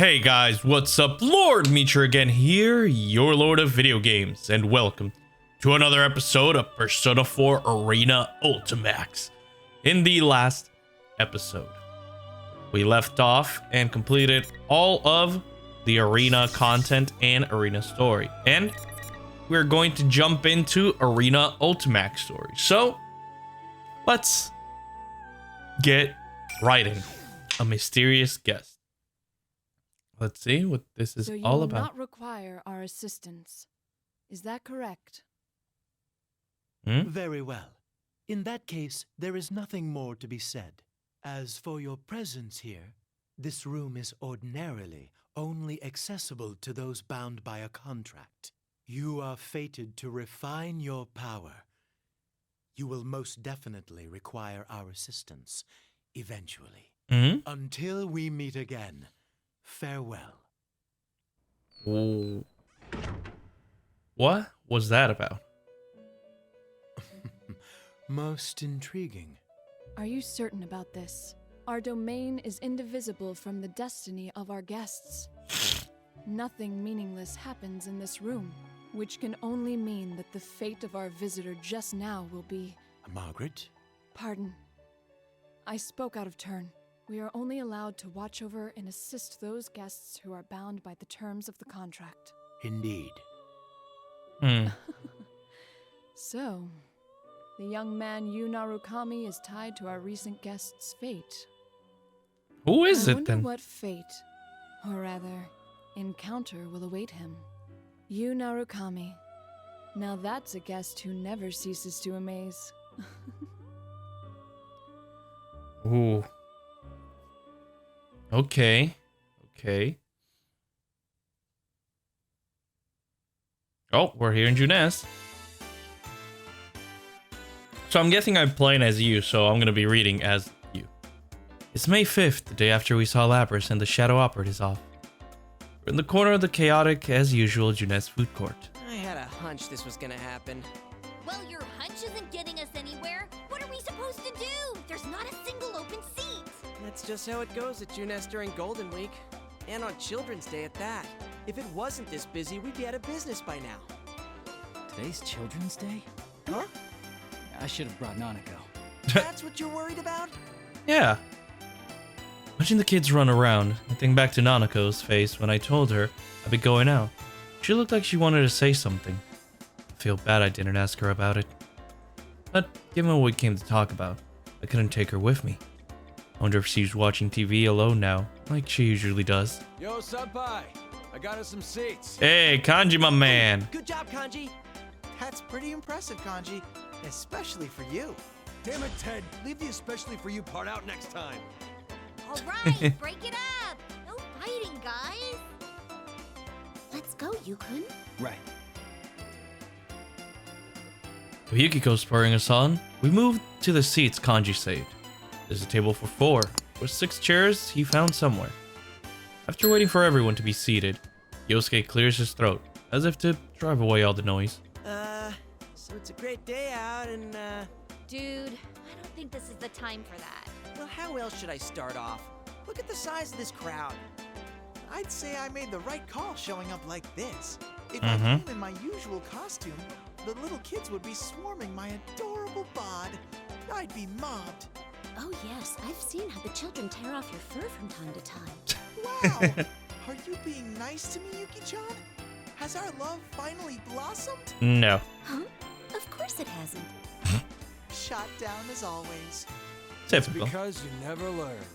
Hey guys, what's up? Lord Meecher again here, your lord of video games, and welcome to another episode of Persona 4 Arena Ultimax. In the last episode, we left off and completed all of the arena content and arena story, and we're going to jump into Arena Ultimax story. So, let's get right in. A mysterious guest. Let's see what this is all about. So you will not require our assistance. Is that correct? Very well. In that case, there is nothing more to be said. As for your presence here, this room is ordinarily only accessible to those bound by a contract. You are fated to refine your power. You will most definitely require our assistance, eventually. Until we meet again. Farewell. Ooh. What was that about? Most intriguing. Are you certain about this? Our domain is indivisible from the destiny of our guests. Nothing meaningless happens in this room, which can only mean that the fate of our visitor just now will be... Margaret? Pardon. I spoke out of turn. We are only allowed to watch over and assist those guests who are bound by the terms of the contract. Indeed. So, the young man Yu Narukami is tied to our recent guest's fate. Who is I it wonder then? what fate, or rather, encounter will await him. Yu Narukami. Now that's a guest who never ceases to amaze. Ooh. Okay. Oh, we're here in Junes. So I'm guessing I'm playing as you, so I'm gonna be reading as you. It's May 5th, the day after we saw Lapras and the Shadow Operatives off. We're in the corner of the chaotic, as usual, Junes food court. I had a hunch this was gonna happen. Well, your hunch isn't getting us anywhere. What are we supposed to do? There's not a single open seat. That's just how it goes at Junes during Golden Week. And on Children's Day at that. If it wasn't this busy, we'd be out of business by now. Today's Children's Day? Huh? I should have brought Nanako. That's what you're worried about? Yeah. Watching the kids run around, I think back to Nanako's face when I told her I'd be going out. She looked like she wanted to say something. I feel bad I didn't ask her about it. But given what we came to talk about, I couldn't take her with me. I wonder if she's watching TV alone now, like she usually does. Yo, Senpai, I got us some seats. Hey, Kanji, my man. Good job, Kanji. That's pretty impressive, Kanji. Especially for you. Damn it, Ted. Leave the especially for you part out next time. All right, break it up. No fighting, guys. Let's go, Yukun. Right. With Yukiko spurring us on, we moved to the seats Kanji saved. There's a table for 4, with 6 chairs he found somewhere. After waiting for everyone to be seated, Yosuke clears his throat, as if to drive away all the noise. So it's a great day out and, Dude, I don't think this is the time for that. well, how else should I start off? Look at the size of this crowd. I'd say I made the right call showing up like this. If I came in my usual costume, the little kids would be swarming my adorable bod. I'd be mobbed. Oh yes, I've seen how the children tear off your fur from time to time. Wow! Are you being nice to me, Yuki-chan? Has our love finally blossomed? No. Huh? Of course it hasn't. Shot down as always. Typical. Because you never learn.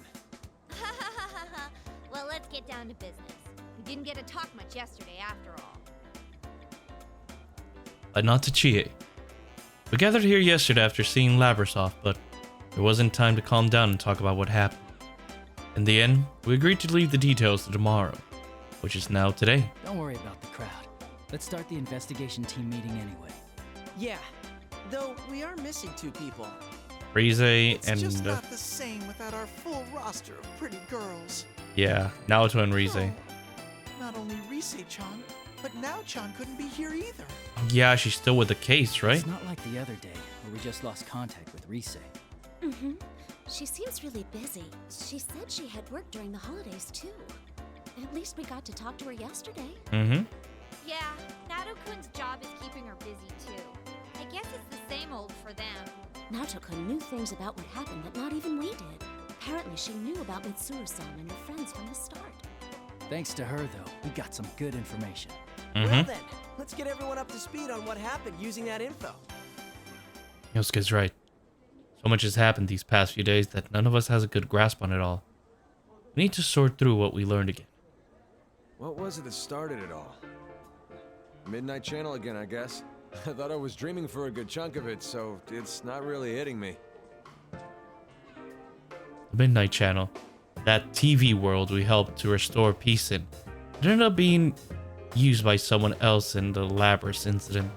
Well, let's get down to business. We didn't get to talk much yesterday after all. Not to Chie. We gathered here yesterday after seeing Lapras off, but there wasn't time to calm down and talk about what happened. In the end, we agreed to leave the details to tomorrow, which is now today. Don't worry about the crowd. Let's start the investigation team meeting anyway. Yeah, though we are missing 2 people. Rize It's and just not the same without our full roster of pretty girls. yeah, Naoto and Rize. Oh, not only Rise-chan, but Nao-chan couldn't be here either. Yeah, she's still with the case, right? It's not like the other day where we just lost contact with Rise. Mm-hmm. She seems really busy. She said she had work during the holidays, too. At least we got to talk to her yesterday. Mm-hmm. Yeah, Nato-kun's job is keeping her busy too. I guess it's the same old for them. Nato-kun knew things about what happened that not even we did. Apparently she knew about Mitsuru-san and her friends from the start. Thanks to her, though, we got some good information. Well then, let's get everyone up to speed on what happened using that info. Yosuke's right. So much has happened these past few days that none of us has a good grasp on it all. We need to sort through what we learned again. What was it that started it all? Midnight Channel again, I guess. I thought I was dreaming for a good chunk of it, so it's not really hitting me. The Midnight Channel, that TV world we helped to restore peace in, it ended up being used by someone else in the Labrys incident.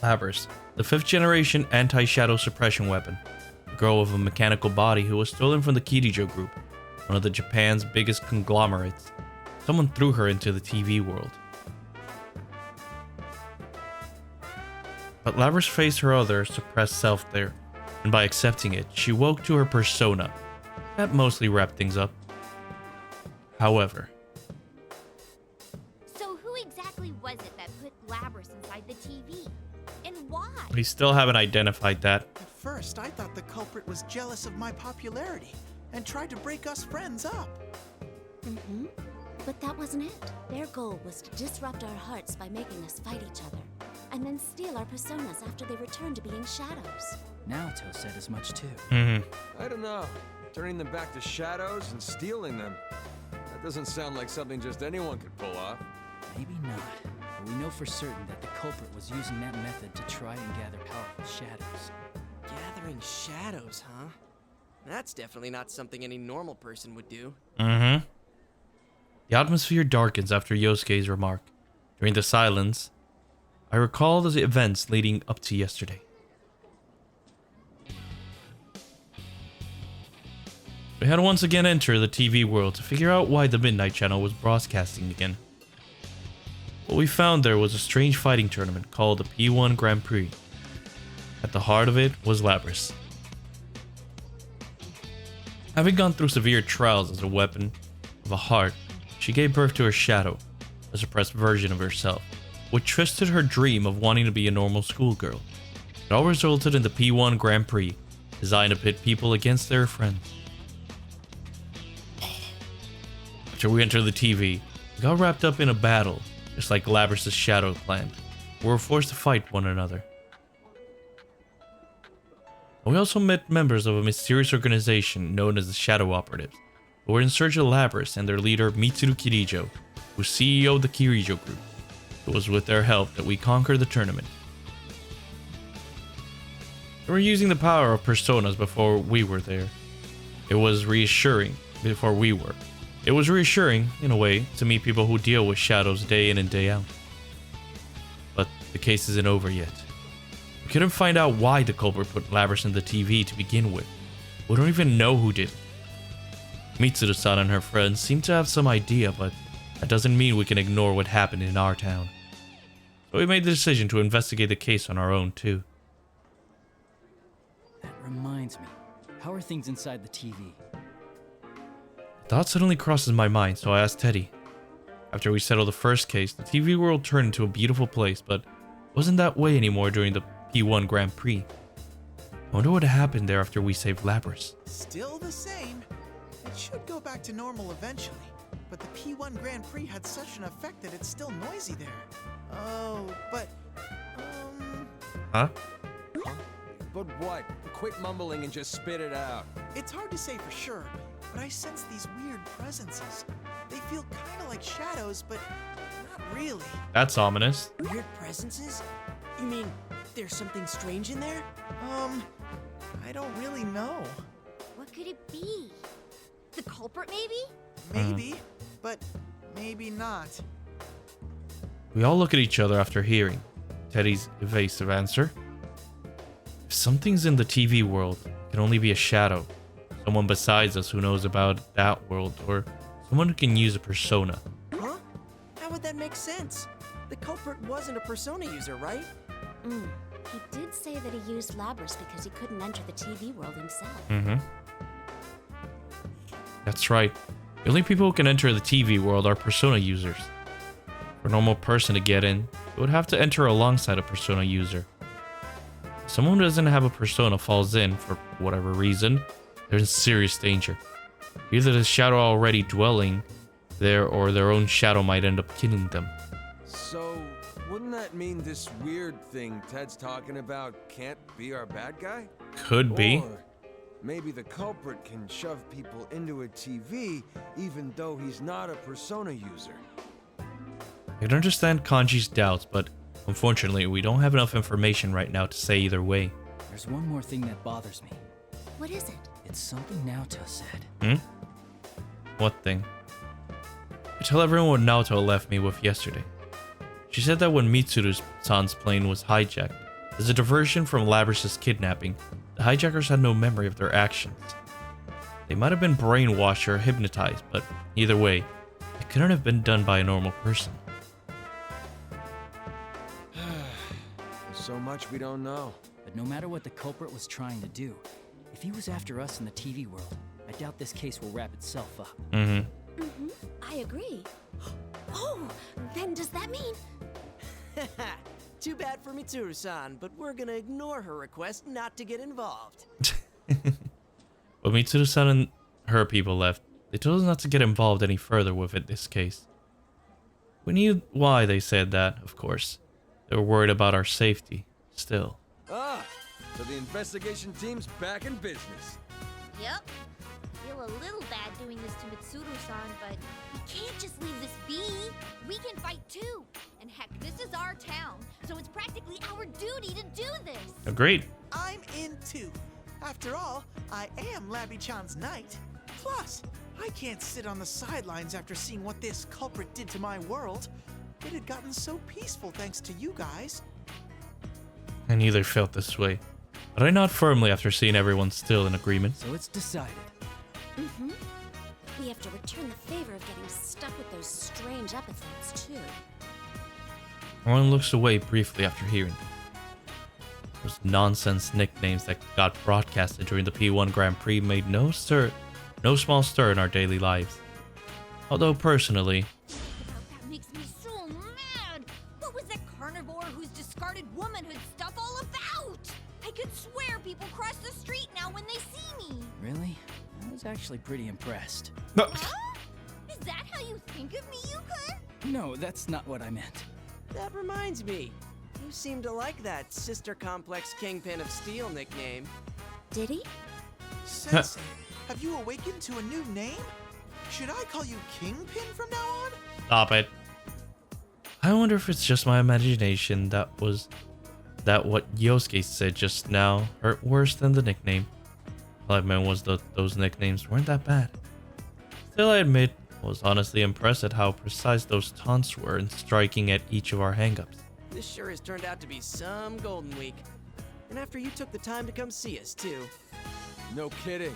Labrys, the 5th generation anti-shadow suppression weapon, a girl with a mechanical body who was stolen from the Kitajoh group, one of the Japan's biggest conglomerates. Someone threw her into the TV world. But Labrys faced her other suppressed self there, and by accepting it, she woke to her persona. That mostly wrapped things up. However, So who exactly was it that put Labrys inside the TV? And why? we still haven't identified that. At first, I thought the culprit was jealous of my popularity and tried to break us friends up. Mm-hmm. But that wasn't it. Their goal was to disrupt our hearts by making us fight each other, and then steal our personas after they returned to being shadows. Naoto said as much too. I don't know. Turning them back to shadows and stealing them. That doesn't sound like something just anyone could pull off. Maybe not, but we know for certain that the culprit was using that method to try and gather powerful shadows. Gathering shadows, huh? That's definitely not something any normal person would do. The atmosphere darkens after Yosuke's remark. During the silence, I recall the events leading up to yesterday. We had once again entered the TV world to figure out why the Midnight Channel was broadcasting again. What we found there was a strange fighting tournament called the P1 Grand Prix. At the heart of it was Labrys. Having gone through severe trials as a weapon of a heart, she gave birth to her shadow, a suppressed version of herself, which twisted her dream of wanting to be a normal schoolgirl. It all resulted in the P1 Grand Prix, designed to pit people against their friends. After we entered the TV, we got wrapped up in a battle, just like Labrys' shadow planned. We were forced to fight one another. We also met members of a mysterious organization known as the Shadow Operatives, who were in search of Labrys and their leader Mitsuru Kirijo, who CEO'd the Kirijo group. It was with their help that we conquered the tournament. They were using the power of personas before we were there. It was reassuring, in a way, to meet people who deal with shadows day in and day out. But the case isn't over yet. We couldn't find out why the culprit put Labrys in the TV to begin with. We don't even know who did it. Mitsuru-san and her friends seem to have some idea, but that doesn't mean we can ignore what happened in our town. So we made the decision to investigate the case on our own too. That reminds me. How are things inside the TV? A thought suddenly crosses my mind, so I asked Teddy. After we settled the first case, the TV world turned into a beautiful place, but it wasn't that way anymore during the P1 Grand Prix. I wonder what happened there after we saved Labrys. Still the same. It should go back to normal eventually, but the P1 Grand Prix had such an effect that it's still noisy there. Oh, but, Huh? But what? Quit mumbling and just spit it out. It's hard to say for sure, but I sense these weird presences. They feel kind of like shadows, but not really. That's ominous. Weird presences? You mean there's something strange in there? I don't really know. What could it be? The culprit, maybe? Maybe, but maybe not. We all look at each other after hearing Teddy's evasive answer. If something's in the TV world, it can only be a shadow. Someone besides us who knows about that world, or someone who can use a persona. Huh? How would that make sense? The culprit wasn't a persona user, right? He did say that he used Labrys because he couldn't enter the TV world himself. That's right. The only people who can enter the TV world are Persona users. For a normal person to get in, they would have to enter alongside a Persona user. If someone who doesn't have a Persona falls in, for whatever reason, they're in serious danger. Either the shadow already dwelling there or their own shadow might end up killing them. So, wouldn't that mean this weird thing Ted's talking about can't be our bad guy? Could be. Or maybe the culprit can shove people into a TV even though he's not a Persona user. I can understand Kanji's doubts, but unfortunately, we don't have enough information right now to say either way. There's one more thing that bothers me. What is it? It's something Naoto said. What thing? I tell everyone what Naoto left me with yesterday. She said that when Mitsuru-san's plane was hijacked, as a diversion from Labrys's kidnapping, the hijackers had no memory of their actions. They might have been brainwashed or hypnotized, but either way, it couldn't have been done by a normal person. So much we don't know. But no matter what the culprit was trying to do, if he was after us in the TV world, I doubt this case will wrap itself up. I agree. Oh, then does that mean... Too bad for Mitsuru-san, but we're gonna ignore her request not to get involved. But Mitsuru-san and her people left. They told us not to get involved any further with this case. We knew why they said that, of course. They were worried about our safety, still. Ah, so the investigation team's back in business. Yep. Feel a little bad doing this to Mitsuru-san, but we can't just leave this be. We can fight too. And heck, this is our town, so it's practically our duty to do this. Agreed. I'm in too. After all, I am Labby-chan's knight. Plus, I can't sit on the sidelines after seeing what this culprit did to my world. It had gotten so peaceful thanks to you guys. I neither felt this way, but I nod firmly after seeing everyone still in agreement. So it's decided. We have to return the favor of getting stuck with those strange epithets, too. Everyone looks away briefly after hearing them. Those nonsense nicknames that got broadcasted during the P1 Grand Prix made no small stir in our daily lives. Although personally, That makes me so mad. What was that carnivore whose discarded womanhood stuff all about? I could swear people cross the street now when they see me. Really? I was actually pretty impressed. Huh? Is that how you think of me, Yukon? No, that's not what I meant. That reminds me. You seem to like that Sister Complex Kingpin of Steel nickname. Did he? Sensei, have you awakened to a new name? Should I call you Kingpin from now on? stop it. I wonder if it's just my imagination that what Yosuke said just now hurt worse than the nickname. All I meant was those nicknames weren't that bad. Still, I admit, I was honestly impressed at how precise those taunts were in striking at each of our hangups. This sure has turned out to be some Golden Week. And after you took the time to come see us, too. No kidding.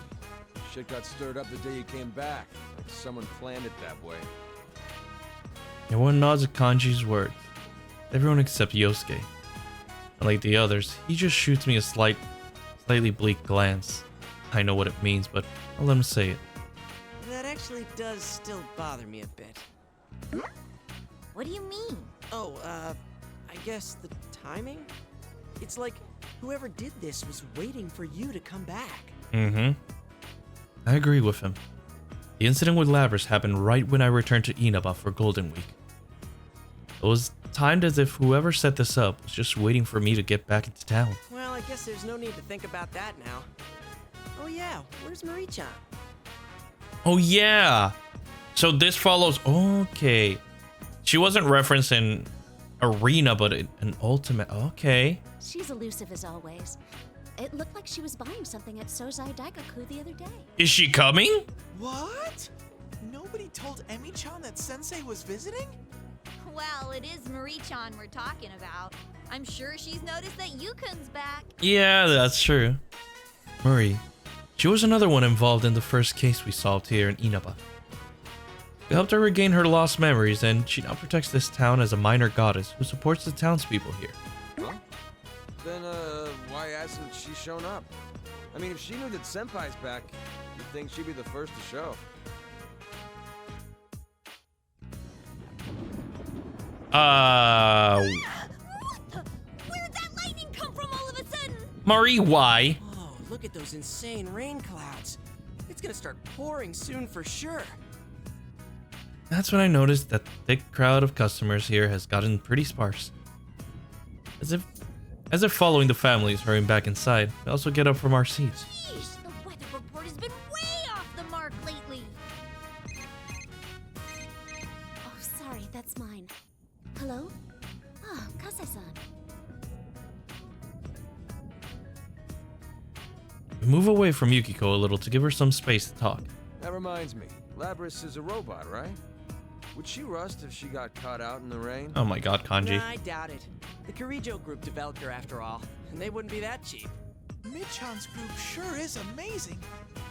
Shit got stirred up the day you came back. Like someone planned it that way. Everyone nods at Kanji's words. Everyone except Yosuke. Unlike the others, he just shoots me a slightly bleak glance. I know what it means, but I'll let him say it. That actually does still bother me a bit. What do you mean? Oh, I guess the timing? It's like whoever did this was waiting for you to come back. I agree with him. The incident with Labrys happened right when I returned to Inaba for Golden Week. It was timed as if whoever set this up was just waiting for me to get back into town. Well, I guess there's no need to think about that now. Oh yeah, where's Marie-chan? Oh yeah! So this follows... Okay. She wasn't referencing Arena, but an Ultimate... Okay. She's elusive as always. It looked like she was buying something at Sozai Daigaku the other day. Is she coming? What? Nobody told Emi-chan that Sensei was visiting? Well, it is Marie-chan we're talking about. I'm sure she's noticed that Yukon's back. Yeah, that's true. Marie. She was another one involved in the first case we solved here in Inaba. We helped her regain her lost memories, and she now protects this town as a minor goddess who supports the townspeople here. Huh? Then, why hasn't she shown up? I mean, if she knew that Senpai's back, You'd think she'd be the first to show. What the? Where'd that lightning come from all of a sudden? Mori, why? Oh, look at those insane rain clouds. It's gonna start pouring soon for sure. That's when I noticed that the thick crowd of customers here has gotten pretty sparse. As if following the families hurrying back inside, we also get up from our seats. Jeez, the weather report has been way off the mark lately. Oh, sorry, that's mine. Hello? Oh, Kase-san. We move away from Yukiko a little to give her some space to talk. That reminds me, Labris is a robot, right? Would she rust if she got caught out in the rain? Oh my god, Kanji. Nah, I doubt it. The Kirijo group developed her after all, and they wouldn't be that cheap. Mid-chan's group sure is amazing.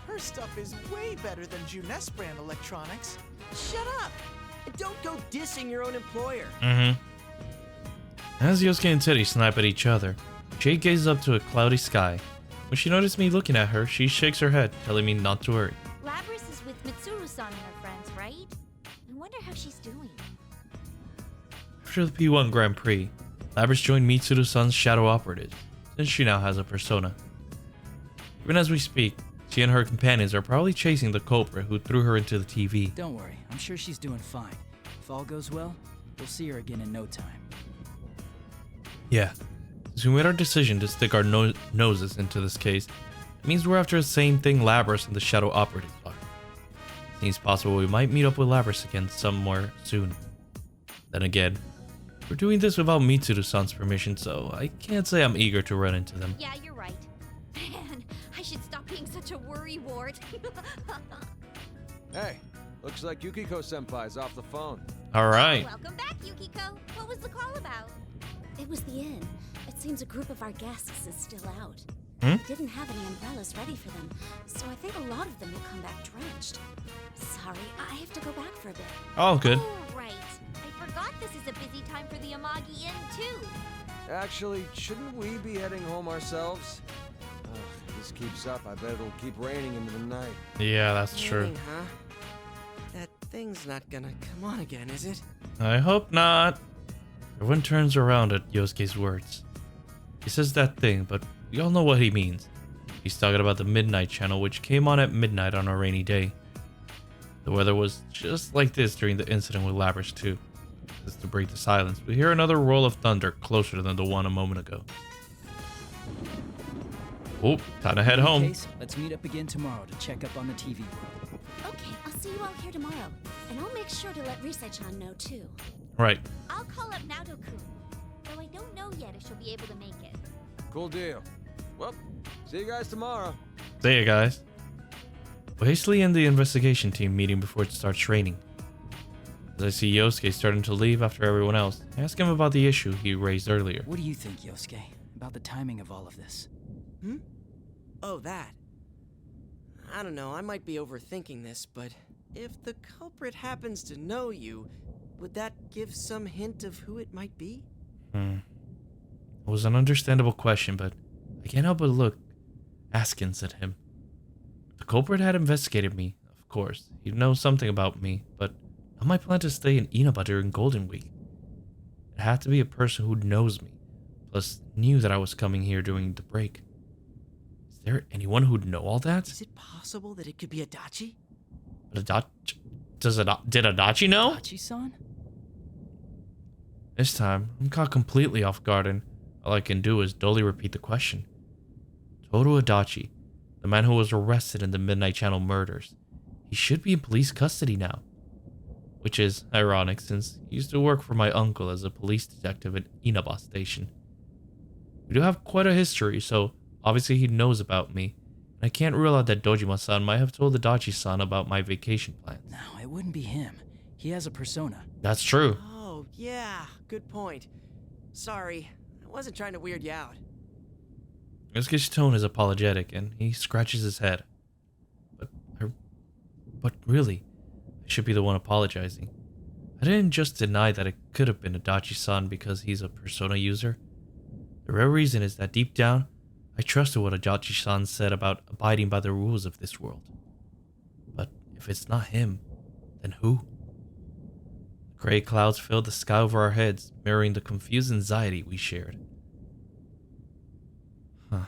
Her stuff is way better than Junes brand electronics. Shut up! And don't go dissing your own employer. As Yosuke and Teddy snipe at each other, Jade gazes up to a cloudy sky. When she notices me looking at her, she shakes her head, telling me not to worry. Labris is with Mitsuru-san and her friends, right? I wonder how she's doing. After the P1 Grand Prix, Labris joined Mitsuru-san's shadow operatives, since she now has a persona. Even as we speak, she and her companions are probably chasing the culprit who threw her into the TV. Don't worry, I'm sure she's doing fine. If all goes well, we'll see her again in no time. Yeah, since we made our decision to stick our noses into this case, it means we're after the same thing Labris and the shadow operatives are. Seems possible we might meet up with Labris again somewhere soon. Then again, we're doing this without Mitsuru-san's permission, so I can't say I'm eager to run into them. Yeah, you're right. Man, I should stop being such a worrywart. Hey, looks like Yukiko-senpai's off the phone. Alright. Welcome back, Yukiko. What was the call about? It was the inn. It seems a group of our guests is still out. Hmm? We didn't have any umbrellas ready for them, so I think a lot of them will come back drenched. Sorry, I have to go back for a bit. All good. Oh, right. I forgot this is a busy time for the Amagi Inn, too. Actually, shouldn't we be heading home ourselves? If this keeps up, I bet it'll keep raining into the night. Yeah, that's true. Raining, huh? That thing's not gonna come on again, is it? I hope not. Everyone turns around at Yosuke's words. He says that thing, but we all know what he means. He's talking about the Midnight Channel, which came on at midnight on a rainy day. The weather was just like this during the incident with Labris too. Just to break the silence, we hear another roll of thunder closer than the one a moment ago. Oh, time to head home. Case, let's meet up again tomorrow to check up on the TV world. Okay, I'll see you all here tomorrow. And I'll make sure to let Rise-chan know too. Right. I'll call up Naoto-kun, though I don't know yet if she'll be able to make it. Cool deal. Well, see you guys tomorrow. See ya, guys. We hastily end the investigation team meeting before it starts raining. As I see Yosuke starting to leave after everyone else, I ask him about the issue he raised earlier. What do you think, Yosuke, about the timing of all of this? Oh, that. I don't know, I might be overthinking this, but if the culprit happens to know you, would that give some hint of who it might be? It was an understandable question, but I can't help but look askance at him. The culprit had investigated me, of course. He'd know something about me, but not my plan to stay in Inaba during Golden Week. It had to be a person who knows me, plus knew that I was coming here during the break. Is there anyone who'd know all that? Is it possible that it could be Adachi? Did Adachi know? Adachi-san? This time, I'm caught completely off guard, and all I can do is dully repeat the question. Toru Adachi, the man who was arrested in the Midnight Channel murders, he should be in police custody now. Which is ironic, since he used to work for my uncle as a police detective at Inaba Station. We do have quite a history, so obviously he knows about me, and I can't rule out that Dojima-san might have told Adachi-san about my vacation plans. No, it wouldn't be him. He has a persona. That's true. Oh, yeah, good point. Sorry, I wasn't trying to weird you out. Yosuke's tone is apologetic, and he scratches his head. But really, I should be the one apologizing. I didn't just deny that it could have been Adachi-san because he's a persona user. The real reason is that deep down, I trusted what Adachi-san said about abiding by the rules of this world. If it's not him, then who? Gray clouds filled the sky over our heads, mirroring the confused anxiety we shared. Huh.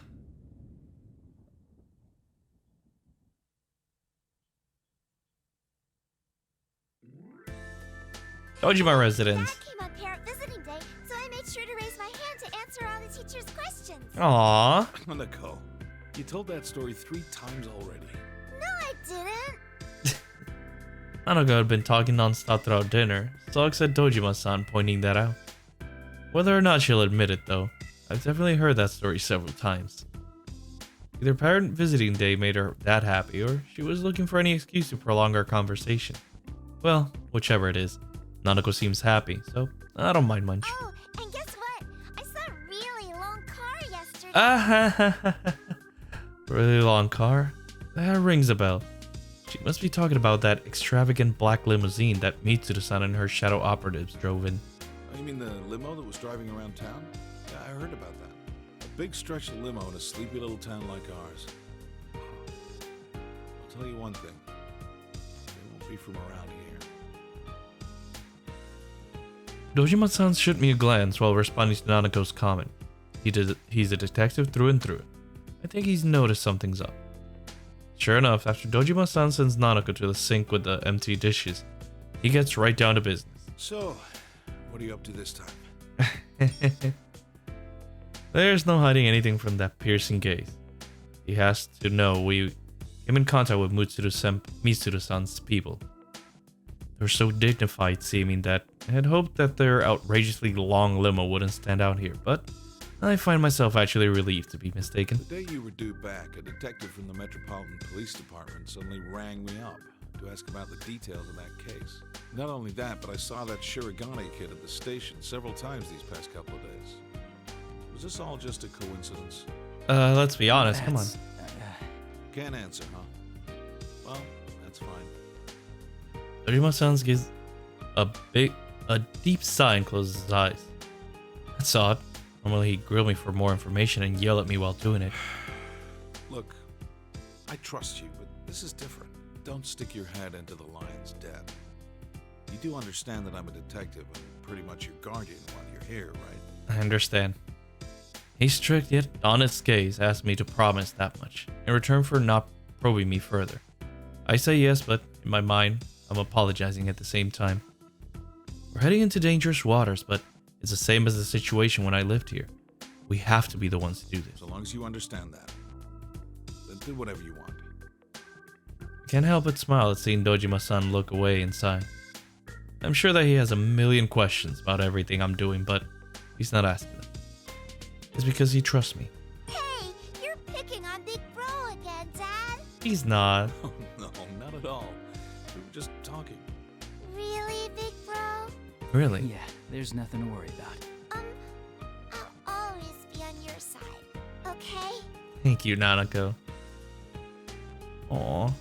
Soejima residence. Dad came on parent visiting day, so I made sure to raise my hand to answer all the teacher's questions. Aww. Nanako, you told that story 3 times already. No, I didn't. Nanako had been talking non-stop throughout dinner, so I said Dojima-san, pointing that out. Whether or not she'll admit it though, I've definitely heard that story several times. Either parent visiting day made her that happy, or she was looking for any excuse to prolong our conversation. Well, whichever it is, Nanako seems happy, so I don't mind much. Oh, and guess what? I saw a really long car yesterday. Really long car? That rings a bell. She must be talking about that extravagant black limousine that Mitsuru-san and her shadow operatives drove in. Oh, you mean the limo that was driving around town? Yeah, I heard about that. A big stretch limo in a sleepy little town like ours. I'll tell you one thing. They won't be from around here. Dojima-san shot me a glance while responding to Nanako's comment. He's a detective through and through. I think he's noticed something's up. Sure enough, after Dojima-san sends Nanako to the sink with the empty dishes, he gets right down to business. So, what are you up to this time? There's no hiding anything from that piercing gaze. He has to know we came in contact with Mitsuru-san's people. They were so dignified seeming that I had hoped that their outrageously long limo wouldn't stand out here, but I find myself actually relieved to be mistaken. The day you were due back, a detective from the Metropolitan Police Department suddenly rang me up to ask about the details of that case. Not only that, but I saw that Shirogane kid at the station several times these past couple of days. Was this all just a coincidence? Let's be honest, come on. Can't answer, huh? Well, that's fine. Dojima-san gives a deep sigh and closes his eyes. That's odd. Normally he'd grill me for more information and yell at me while doing it. Look, I trust you, but this is different. Don't stick your head into the lion's den. You do understand that I'm a detective and pretty much your guardian while you're here, right? I understand. He's strict yet honest gaze asked me to promise that much, in return for not probing me further. I say yes, but in my mind, I'm apologizing at the same time. We're heading into dangerous waters, but it's the same as the situation when I lived here. We have to be the ones to do this. So long as you understand that, then do whatever you want. I can't help but smile at seeing Dojima-san look away and sigh. I'm sure that he has a million questions about everything I'm doing, but he's not asking them. It's because he trusts me. Hey, you're picking on Big Bro again, Dad. He's not. Oh, no, not at all. We were just talking. Really, Big Bro? Really? Yeah, there's nothing to worry about. I'll always be on your side, okay? Thank you, Nanako. Aww.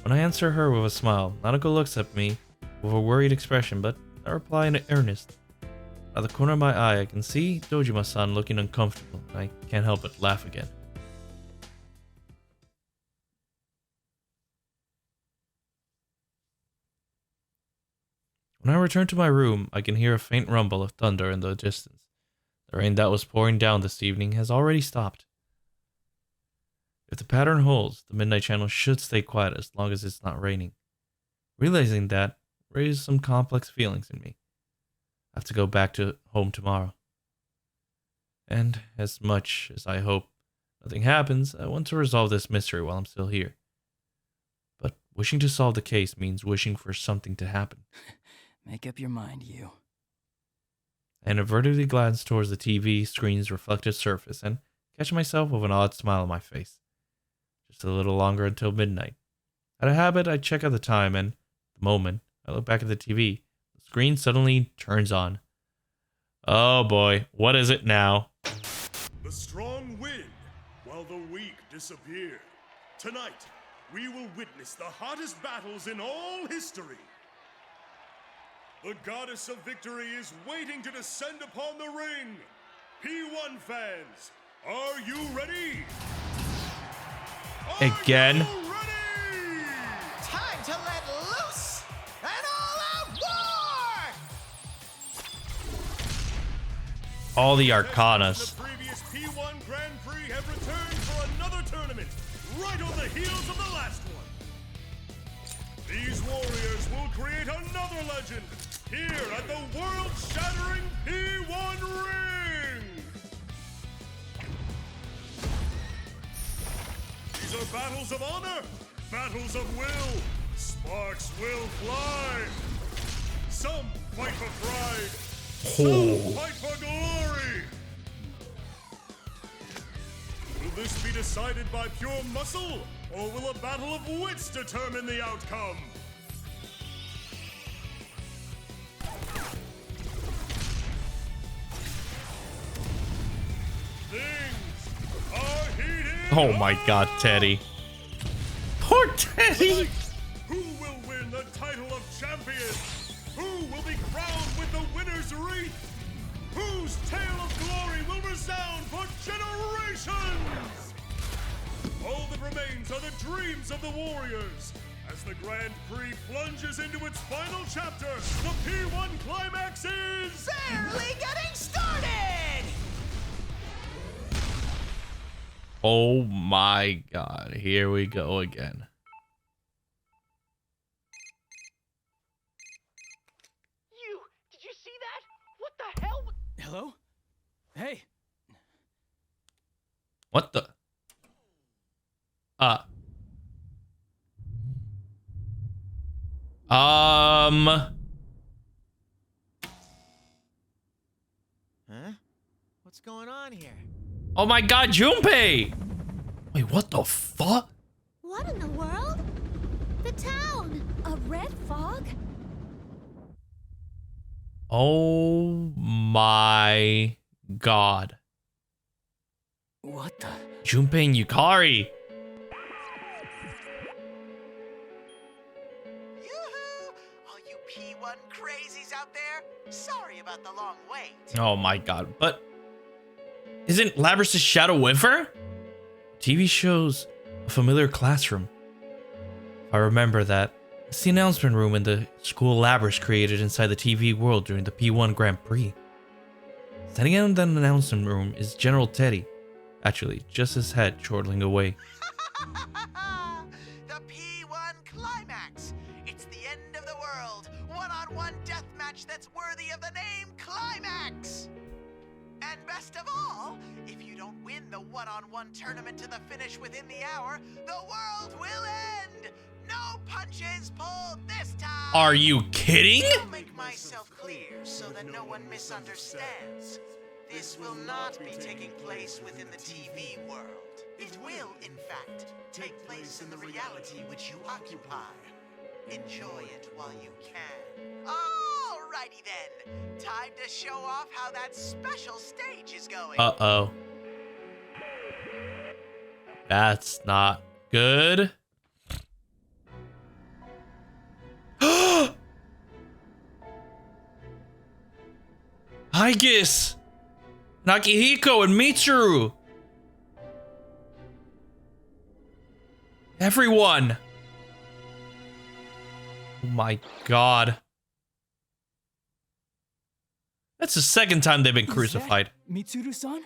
When I answer her with a smile, Nanako looks at me with a worried expression, but I reply in earnest. Out of the corner of my eye, I can see Dojima-san looking uncomfortable, and I can't help but laugh again. When I return to my room, I can hear a faint rumble of thunder in the distance. The rain that was pouring down this evening has already stopped. If the pattern holds, the Midnight Channel should stay quiet as long as it's not raining. Realizing that raised some complex feelings in me. I have to go back to home tomorrow. And as much as I hope nothing happens, I want to resolve this mystery while I'm still here. But wishing to solve the case means wishing for something to happen. Make up your mind, you. I inadvertently glance towards the TV screen's reflective surface and catch myself with an odd smile on my face. Just a little longer until midnight. Out of habit, I check out the time and, the moment I look back at the TV, the screen suddenly turns on. Oh boy, what is it now? The strong win, while the weak disappear. Tonight, we will witness the hottest battles in all history. The goddess of victory is waiting to descend upon the ring. P1 fans, are you ready? Again? Time to all the Arcanas. The previous P1 Grand Prix have returned for another tournament, right on the heels of the last one. These warriors will create another legend here at the world-shattering P1 Ring. These are battles of honor, battles of will. Sparks will fly. Some fight for pride. Some fight for glory. Will this be decided by pure muscle, or will a battle of wits determine the outcome? Things are heating. Oh my god, Teddy. Poor Teddy. Who will win the title of champion? Who will be crowned with the winner's wreath? Whose tale of glory will resound for generations? All that remains are the dreams of the warriors. As the Grand Prix plunges into its final chapter, the P1 Climax is barely getting started! Oh my god, here we go again. Did you see that? What the hell? Hello? Hey. What the? Huh? What's going on here? Oh my god, Junpei! Wait, what the fuck? What in the world? The town! A red fog? Oh my god. What the? Junpei and Yukari. Yoo-hoo! All you P1 crazies out there, sorry about the long wait. Oh my god, but isn't Labrys' shadow with her? TV shows a familiar classroom. I remember that. It's the announcement room in the school Labrys created inside the TV world during the P1 Grand Prix. Standing in the announcement room is General Teddy. Actually, just his head chortling away. The P1 Climax! It's the end of the world! One-on-one deathmatch that's worthy of the name Climax! And best of all, if you don't win the one-on-one tournament to the finish within the hour, the world will end! No punches pulled this time! Are you kidding? I'll make myself clear so that no one misunderstands. This will not be taking place within the TV world. It will, in fact, take place in the reality which you occupy. Enjoy it while you can. Alrighty then. Time to show off how that special stage is going. Uh-oh. That's not good. Haigis! Nakihiko and Mitsuru! Everyone! Oh my god. That's the second time they've been crucified. Mitsuru-san?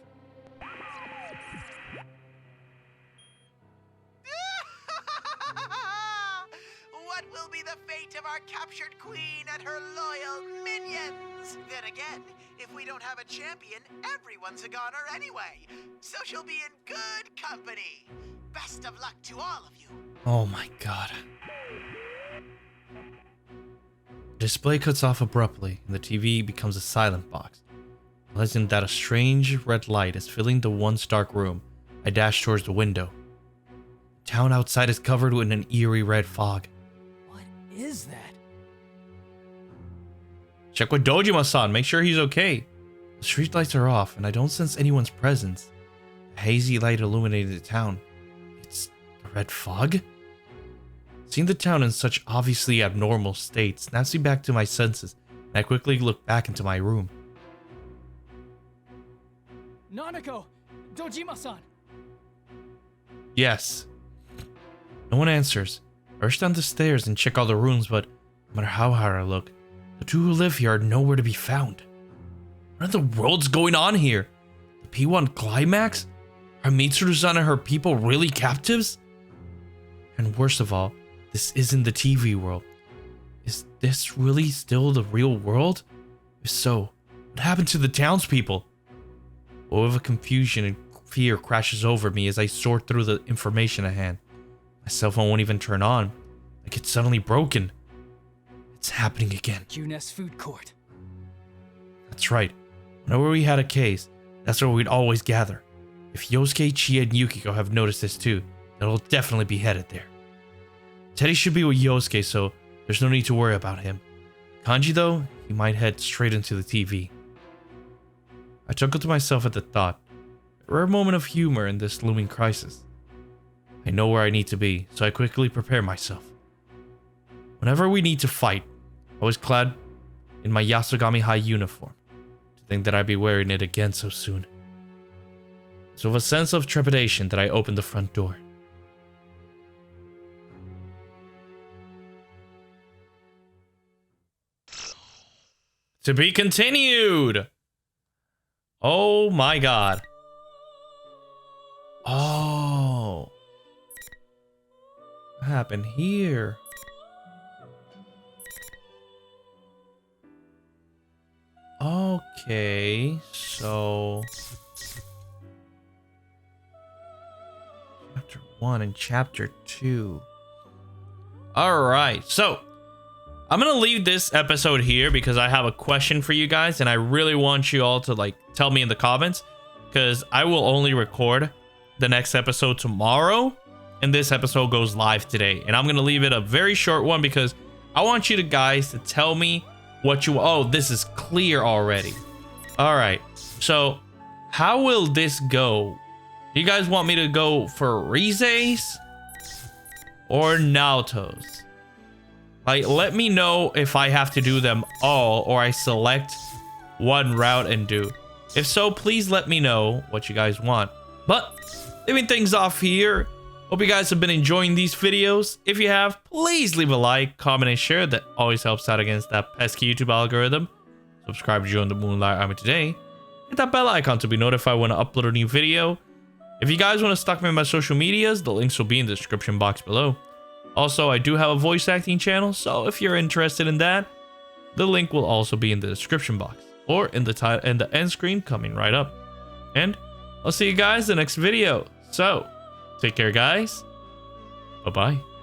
What will be the fate of our captured queen and her loyal minions? Then again, if we don't have a champion, everyone's a goner anyway. So she'll be in good company. Best of luck to all of you. Oh my god. The display cuts off abruptly, and the TV becomes a silent box. Realizing that a strange red light is filling the once dark room, I dash towards the window. The town outside is covered in an eerie red fog. What is that? Check with Dojima-san, make sure he's okay. The street lights are off, and I don't sense anyone's presence. A hazy light illuminated the town. It's a red fog? Seeing the town in such obviously abnormal state snaps me back to my senses, and I quickly look back into my room. Nanako! Dojima-san! Yes. No one answers. I rush down the stairs and check all the rooms, but no matter how hard I look, the two who live here are nowhere to be found. What What in the world's going on here? The P1 Climax? Are Mitsuru-san and her people really captives? And worst of all, this isn't the TV world. Is this really still the real world? If so, what happened to the townspeople? A wave of confusion and fear crashes over me as I sort through the information at hand. My cell phone won't even turn on, like it's suddenly broken. It's happening again. Q-Nest food court. That's right. Whenever we had a case, that's where we'd always gather. If Yosuke, Chie, and Yukiko have noticed this too, they'll definitely be headed there. Teddy should be with Yosuke, so there's no need to worry about him. Kanji, though, he might head straight into the TV. I chuckled to myself at the thought. A rare moment of humor in this looming crisis. I know where I need to be, so I quickly prepare myself. Whenever we need to fight, I was clad in my Yasogami High uniform. To think that I'd be wearing it again so soon. So with a sense of trepidation that I opened the front door. To be continued! Oh my god. Oh. What happened here? Okay, so Chapter 1 and Chapter 2. Alright, so I'm gonna leave this episode here because I have a question for you guys and I really want you all to like tell me in the comments, because I will only record the next episode tomorrow and this episode goes live today, and I'm gonna leave it a very short one because I want you guys to tell me what you... Oh, this is clear already. All right, so how will this go? Do you guys want me to go for Rize's or Naoto's? Like, let me know if I have to do them all or I select one route and do. If so, please let me know what you guys want. But leaving things off here, hope you guys have been enjoying these videos. If you have, please leave a like, comment, and share. That always helps out against that pesky YouTube algorithm. Subscribe to join the Moonlight Army today. Hit that bell icon to be notified when I upload a new video. If you guys want to stalk me on my social medias, the links will be in the description box below. Also, I do have a voice acting channel, so if you're interested in that, the link will also be in the description box or in the title and the end screen coming right up. And I'll see you guys in the next video. So, take care, guys. Bye-bye.